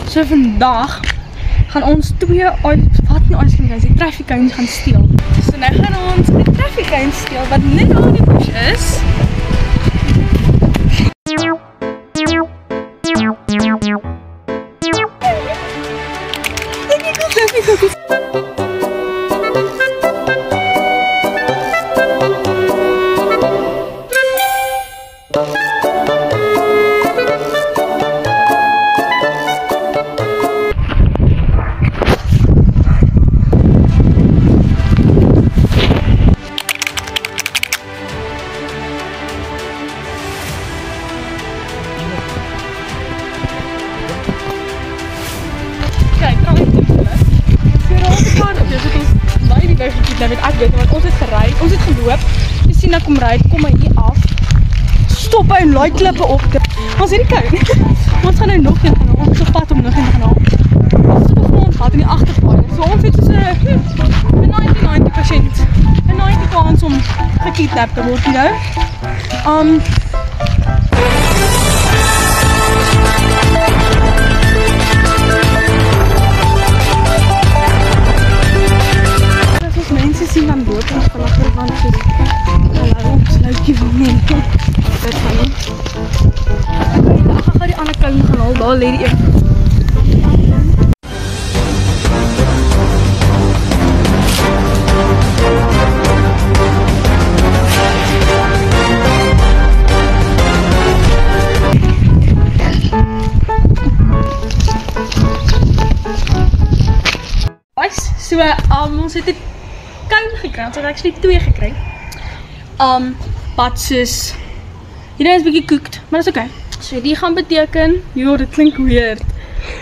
So vandag gaan ons twee traffic cones gaan steel. So nou gaan ons die traffic cones steel wat net daar in die bush is. Want ons het geloop, jy sien dat kom ry, kom hy hier af, stop hy en laai klippe op, ons het die kou, ons gaan nou nog een gaan haal, ons is op pad om nog een gaan haal, ons het op grond gehad in die achterpaal, so ons het soos een 90% kans om gekidnapped te word, you know. Sien dan loop ons van agterkant soos hallo, ons luikie van nie. Dit gaan nie. Ek gaan die ander kant gaan haal, daar lê die een. So, ons het dit koun gekry, ons het actually 2 gekry. Wat soos hierdie is bietjie cooked, maar dis okay. So die gaan beteken, joh, dit klink weird,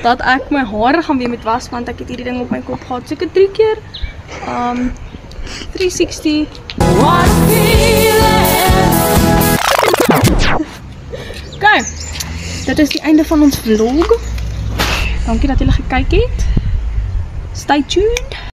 dat ek my hare gaan weer met was, want ek het hierdie ding op my kop gehad, so ek het 3 keer 360. Okay, dit is die einde van ons vlog. Dankie dat julle gekyk het. Stay tuned.